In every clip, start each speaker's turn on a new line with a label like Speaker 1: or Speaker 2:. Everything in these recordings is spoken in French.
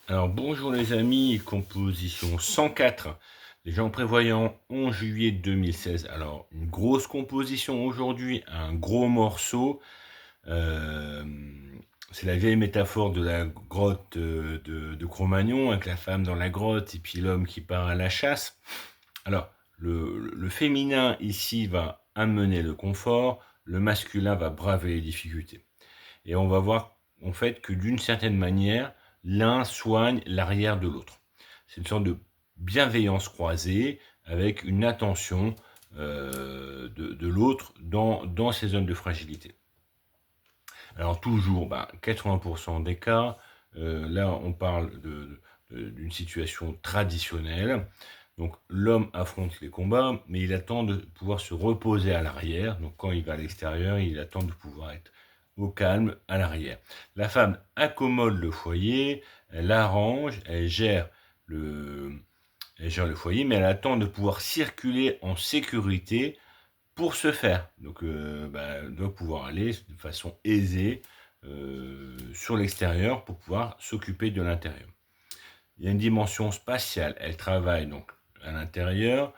Speaker 1: Alors bonjour les amis, composition 104, les gens prévoyants 11 juillet 2016. Alors une grosse composition aujourd'hui, un gros morceau. euh, c'est la vieille métaphore de la grotte de Cro-Magnon, avec la femme dans la grotte et puis l'homme qui part à la chasse. Alors le féminin ici va amener le confort, le masculin va braver les difficultés. Et on va voir en fait que d'une certaine manière, l'un soigne l'arrière de l'autre. C'est une sorte de bienveillance croisée avec une attention de l'autre dans ces zones de fragilité. Alors toujours, 80% des cas, là on parle d'une situation traditionnelle. Donc l'homme affronte les combats, mais il attend de pouvoir se reposer à l'arrière. Donc quand il va à l'extérieur, il attend de pouvoir être au calme à l'arrière. La femme accommode le foyer, elle arrange, le, elle gère le foyer, mais elle attend de pouvoir circuler en sécurité pour ce faire. Donc, doit pouvoir aller de façon aisée sur l'extérieur pour pouvoir s'occuper de l'intérieur. Il y a une dimension spatiale. Elle travaille donc à l'intérieur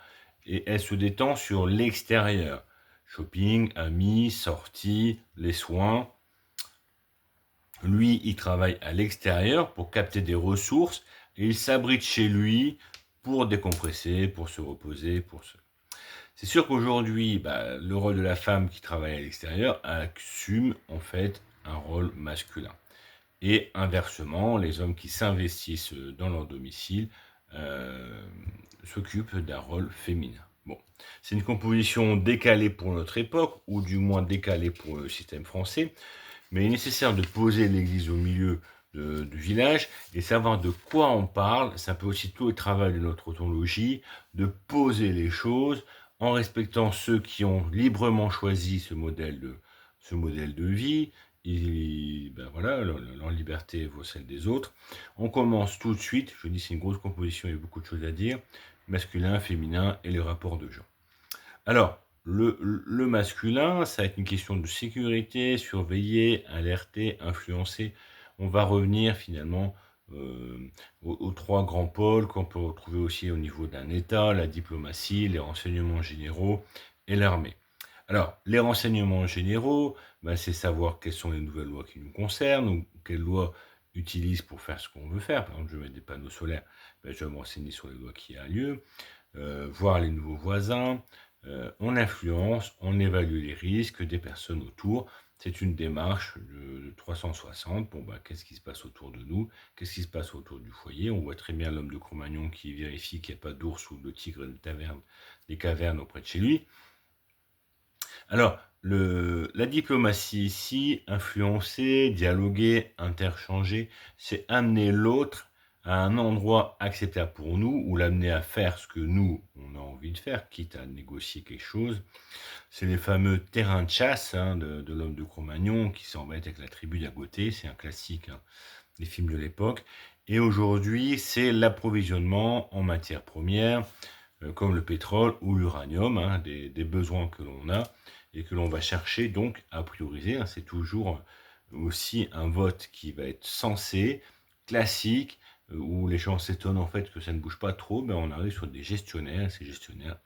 Speaker 1: et elle se détend sur l'extérieur. Shopping, amis, sorties, les soins. Lui, il travaille à l'extérieur pour capter des ressources et il s'abrite chez lui pour décompresser, pour se reposer, pour se... C'est sûr qu'aujourd'hui, le rôle de la femme qui travaille à l'extérieur assume en fait un rôle masculin. Et inversement, les hommes qui s'investissent dans leur domicile euh, s'occupent d'un rôle féminin. Bon, c'est une composition décalée pour notre époque, ou du moins décalée pour le système français, mais il est nécessaire de poser l'église au milieu du village et savoir de quoi on parle. C'est un peu aussi tout le travail de notre ontologie, de poser les choses en respectant ceux qui ont librement choisi ce modèle de vie. Voilà, leur liberté vaut celle des autres. On commence tout de suite, je dis c'est une grosse composition, il y a beaucoup de choses à dire, masculin, féminin et les rapports de genre. Alors, le masculin, ça va être une question de sécurité, surveiller, alerter, influencer. On va revenir finalement aux trois grands pôles qu'on peut retrouver aussi au niveau d'un État, la diplomatie, les renseignements généraux et l'armée. Alors, les renseignements généraux, c'est savoir quelles sont les nouvelles lois qui nous concernent, ou quelles lois utilisent pour faire ce qu'on veut faire. Par exemple, je vais mettre des panneaux solaires, je vais me renseigner sur les lois qui ont lieu, voir les nouveaux voisins, on influence, on évalue les risques des personnes autour. C'est une démarche de 360. Bon, qu'est-ce qui se passe autour de nous? Qu'est-ce qui se passe autour du foyer? On voit très bien l'homme de Cro-Magnon qui vérifie qu'il n'y a pas d'ours ou de tigre des cavernes auprès de chez lui. Alors, la diplomatie ici, influencer, dialoguer, interchanger, c'est amener l'autre à un endroit acceptable pour nous ou l'amener à faire ce que nous, on a envie de faire, quitte à négocier quelque chose. C'est les fameux terrains de chasse de l'homme de Cro-Magnon qui s'embête avec la tribu d'à côté. C'est un classique des films de l'époque. Et aujourd'hui, c'est l'approvisionnement en matières premières, comme le pétrole ou l'uranium, des besoins que l'on a et que l'on va chercher donc à prioriser. C'est toujours aussi un vote qui va être sensé, classique, où les gens s'étonnent en fait que ça ne bouge pas trop, on arrive sur des gestionnaires, et ces gestionnaires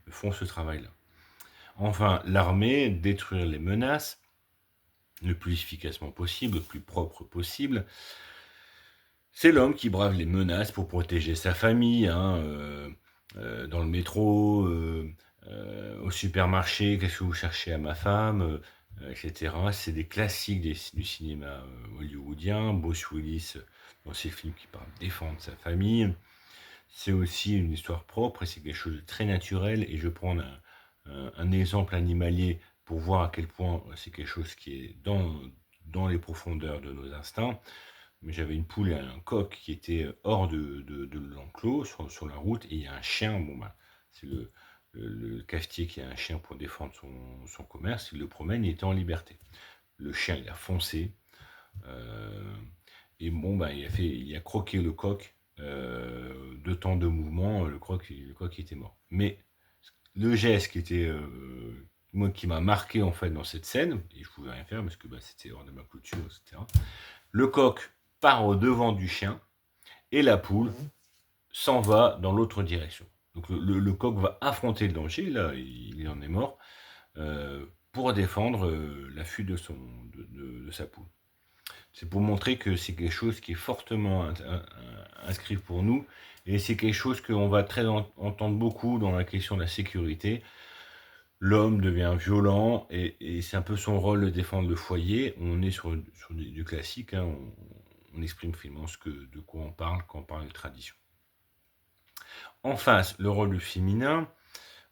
Speaker 1: font ce travail-là. Enfin, l'armée, détruire les menaces le plus efficacement possible, le plus propre possible. C'est l'homme qui brave les menaces pour protéger sa famille, dans le métro, au supermarché, qu'est-ce que vous cherchez à ma femme, etc. C'est des classiques du cinéma hollywoodien. Bruce Willis, dans ses films qui parlent de défendre sa famille. C'est aussi une histoire propre et c'est quelque chose de très naturel. Et je prends un exemple animalier pour voir à quel point c'est quelque chose qui est dans les profondeurs de nos instincts. Mais j'avais une poule et un coq qui étaient hors de l'enclos sur la route et il y a un chien. C'est le cafetier qui a un chien pour défendre son commerce. Il le promène, il était en liberté. Le chien, il a foncé. Et il a croqué le coq. De temps de mouvement, le coq était mort. Mais le geste qui m'a marqué en fait dans cette scène, et je pouvais rien faire parce que c'était hors de ma culture, etc. Le coq part au devant du chien, et la poule
Speaker 2: Mmh.
Speaker 1: s'en va dans l'autre direction. Donc le coq va affronter le danger, là, il en est mort, pour défendre la fuite de sa poule. C'est pour montrer que c'est quelque chose qui est fortement inscrit pour nous, et c'est quelque chose qu'on va entendre beaucoup dans la question de la sécurité. L'homme devient violent, et c'est un peu son rôle de défendre le foyer. On est sur du classique, hein, on exprime finalement de quoi on parle quand on parle de tradition. En face, le rôle du féminin,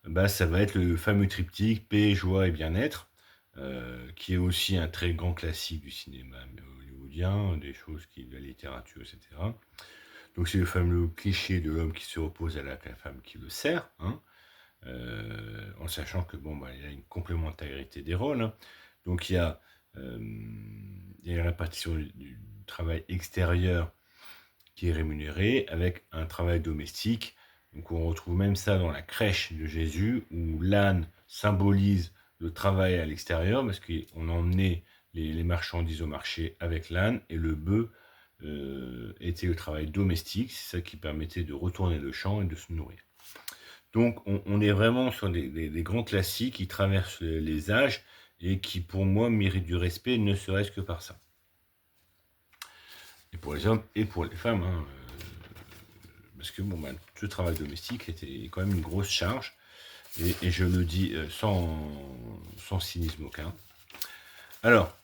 Speaker 1: bah, ça va être le fameux triptyque paix, joie et bien-être, qui est aussi un très grand classique du cinéma hollywoodien, des choses de la littérature, etc. Donc c'est le fameux cliché de l'homme qui se repose à la femme qui le sert, hein, en sachant que bon, bah, il y a une complémentarité des rôles, hein. Donc euh, il y a la répartition du travail extérieur qui est rémunéré avec un travail domestique. Donc on retrouve même ça dans la crèche de Jésus, où l'âne symbolise le travail à l'extérieur, parce qu'on emmenait les marchandises au marché avec l'âne, et le bœuf était le travail domestique, c'est ça qui permettait de retourner le champ et de se nourrir. Donc on est vraiment sur des grands classiques qui traversent les âges, et qui pour moi méritent du respect, ne serait-ce que par ça. Et pour les hommes et pour les femmes, hein, parce que bon, ben, ce travail domestique était quand même une grosse charge, et je le dis sans cynisme aucun. Alors,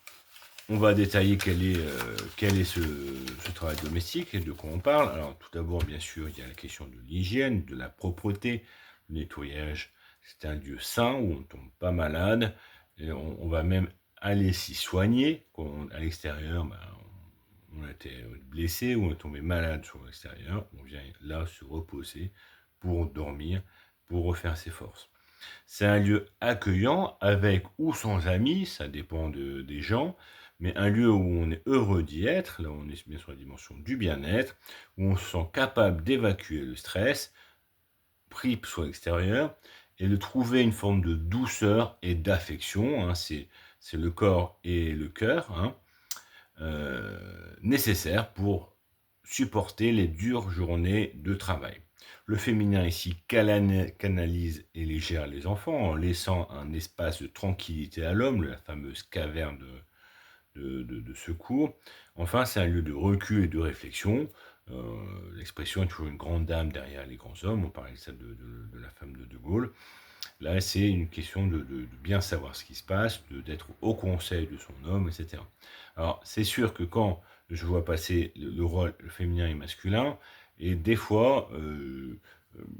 Speaker 1: on va détailler quel est ce travail domestique et de quoi on parle. Alors, tout d'abord, bien sûr, il y a la question de l'hygiène, de la propreté, le nettoyage. C'est un lieu sain où on ne tombe pas malade, et on va même aller s'y soigner. À l'extérieur, ben, on a été blessé ou on est tombé malade sur l'extérieur, on vient là se reposer pour dormir, pour refaire ses forces. C'est un lieu accueillant, avec ou sans amis, ça dépend des gens, mais un lieu où on est heureux d'y être, là on est bien sur la dimension du bien-être, où on se sent capable d'évacuer le stress, pris sur l'extérieur, et de trouver une forme de douceur et d'affection, hein, c'est le corps et le cœur, hein, nécessaires pour supporter les dures journées de travail. Le féminin ici canalise et les gère les enfants en laissant un espace de tranquillité à l'homme, la fameuse caverne de secours. Enfin, c'est un lieu de recul et de réflexion. L'expression est toujours une grande dame derrière les grands hommes. On parlait de ça de la femme de Gaulle. Là, c'est une question de bien savoir ce qui se passe, d'être au conseil de son homme, etc. Alors, c'est sûr que quand je vois passer le rôle féminin et masculin, et des fois,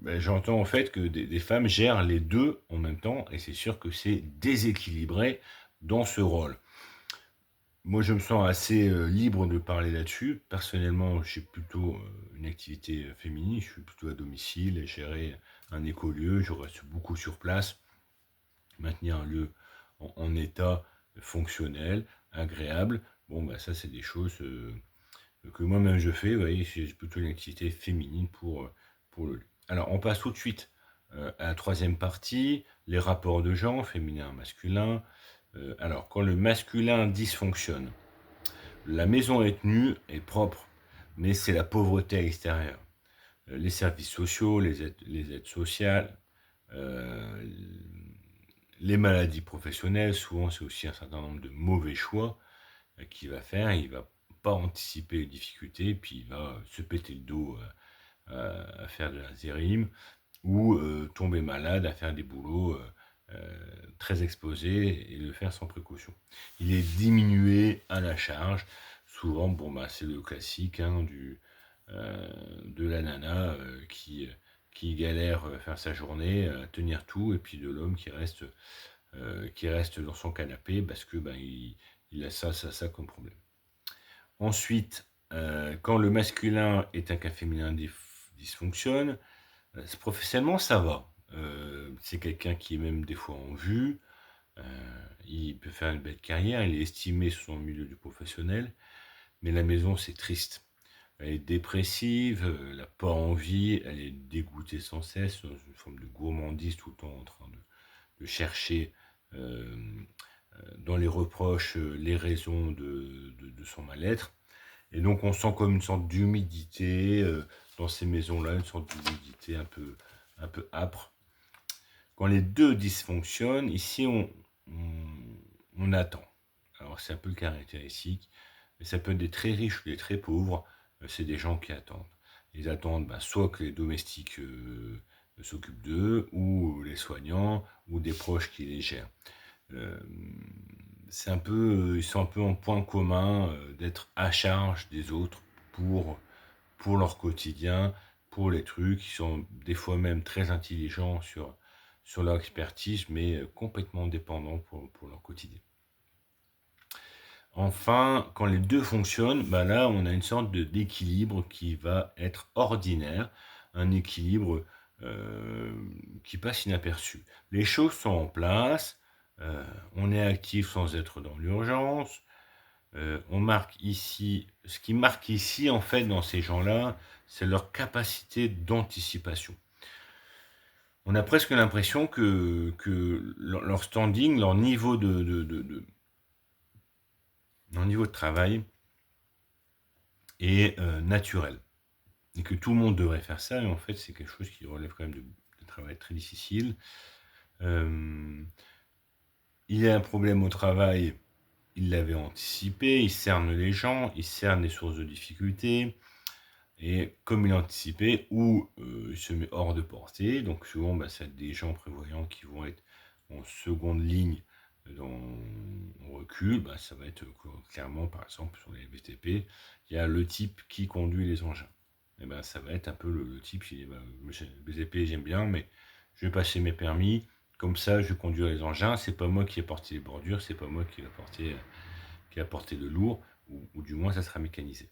Speaker 1: ben, j'entends en fait que des femmes gèrent les deux en même temps, et c'est sûr que c'est déséquilibré dans ce rôle. Moi, je me sens assez libre de parler là-dessus. Personnellement, j'ai plutôt une activité féminine. Je suis plutôt à domicile et gérer un écolieu. Je reste beaucoup sur place, maintenir un lieu en état fonctionnel, agréable. Bon, bah, ça, c'est des choses que moi-même je fais. Vous voyez, j'ai plutôt une activité féminine pour le lieu. Alors, on passe tout de suite à la troisième partie, les rapports de genre, féminin, masculin. Alors, quand le masculin dysfonctionne, la maison est nue et propre, mais c'est la pauvreté à l'extérieur. Les services sociaux, les aides sociales, euh, les maladies professionnelles, souvent c'est aussi un certain nombre de mauvais choix qu'il va faire. Il va pas anticiper les difficultés, puis il va se péter le dos à faire de l'intérim, ou tomber malade à faire des boulots très exposés, et le faire sans précaution. Il est diminué à la charge. Souvent, bon, bah, c'est le classique, hein, de la nana qui galère à faire sa journée, à tenir tout, et puis de l'homme qui reste dans son canapé parce que ben, il a ça comme problème. Ensuite, quand le masculin est un cas féminin dysfonctionne, professionnellement, ça va. C'est quelqu'un qui est même des fois en vue. Il peut faire une belle carrière. Il est estimé sur son milieu du professionnel. Mais la maison, c'est triste. Elle est dépressive, elle n'a pas envie, elle est dégoûtée sans cesse, dans une forme de gourmandise, tout le temps en train de chercher dans les reproches les raisons de son mal-être. Et donc on sent comme une sorte d'humidité dans ces maisons-là, une sorte d'humidité un peu âpre. Quand les deux dysfonctionnent, ici on attend. Alors c'est un peu le caractéristique, mais ça peut être des très riches ou des très pauvres, c'est des gens qui attendent. Ils attendent soit que les domestiques s'occupent d'eux, ou les soignants, ou des proches qui les gèrent. C'est un peu, ils sont un peu en point commun d'être à charge des autres pour leur quotidien, pour les trucs. Ils sont des fois même très intelligents sur leur expertise, mais complètement dépendants pour leur quotidien. Enfin, quand les deux fonctionnent, là, on a une sorte d'équilibre qui va être ordinaire, un équilibre qui passe inaperçu. Les choses sont en place, on est actif sans être dans l'urgence. On marque ici, ce qui marque ici, en fait, dans ces gens-là, c'est leur capacité d'anticipation. On a presque l'impression que leur standing, leur niveau leur niveau de travail est naturel. Et que tout le monde devrait faire ça, et en fait, c'est quelque chose qui relève quand même de travail très difficile. Il y a un problème au travail, il l'avait anticipé, il cerne les gens, il cerne les sources de difficultés, et comme il a anticipé, ou il se met hors de portée, donc souvent, c'est des gens prévoyants qui vont être en seconde ligne, on recule, ça va être clairement, par exemple, sur les BTP, il y a le type qui conduit les engins. Et ça va être un peu le type qui dit, BTP, j'aime bien, mais je vais passer mes permis, comme ça, je conduis les engins, c'est pas moi qui ai porté les bordures, c'est pas moi qui a porté le lourd, ou du moins, ça sera mécanisé.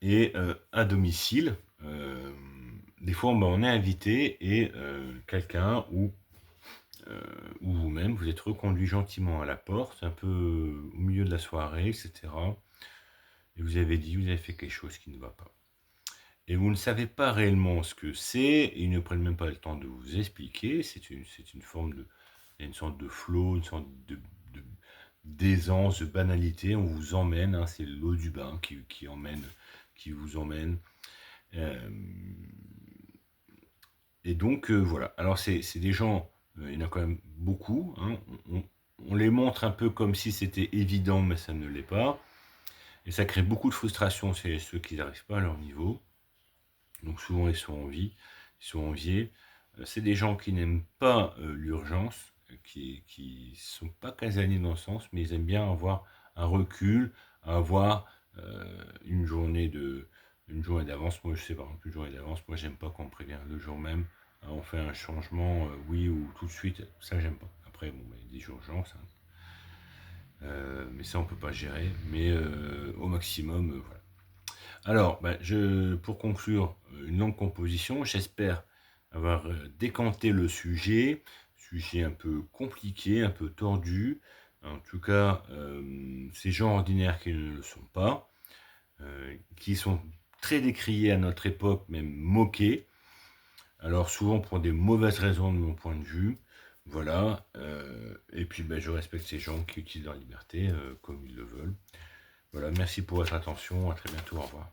Speaker 1: Et à domicile, des fois on est invité et quelqu'un ou vous-même, vous êtes reconduit gentiment à la porte, un peu au milieu de la soirée, etc. Et vous avez fait quelque chose qui ne va pas. Et vous ne savez pas réellement ce que c'est, ils ne prennent même pas le temps de vous expliquer, c'est une forme de... Il y a une sorte de flow, une sorte d'aisance, de banalité, on vous emmène, c'est l'eau du bain qui vous emmène. Et donc voilà, alors c'est des gens, il y en a quand même beaucoup, on les montre un peu comme si c'était évident, mais ça ne l'est pas, et ça crée beaucoup de frustration chez ceux qui n'arrivent pas à leur niveau, donc souvent ils sont enviés. C'est des gens qui n'aiment pas l'urgence, qui sont pas casaniers dans le sens, mais ils aiment bien avoir un recul, avoir une journée d'avance. Moi je sais pas, une journée d'avance, moi j'aime pas qu'on me prévienne le jour même. On fait un changement, oui ou tout de suite, ça j'aime pas. Après, il y a des urgences, mais ça on peut pas gérer, mais au maximum, voilà. Alors, pour conclure, une longue composition, j'espère avoir décanté le sujet un peu compliqué, un peu tordu. En tout cas, ces gens ordinaires qui ne le sont pas, qui sont très décriés à notre époque, même moqués. Alors souvent pour des mauvaises raisons de mon point de vue. Voilà. Et puis je respecte ces gens qui utilisent leur liberté comme ils le veulent. Voilà, merci pour votre attention. À très bientôt. Au revoir.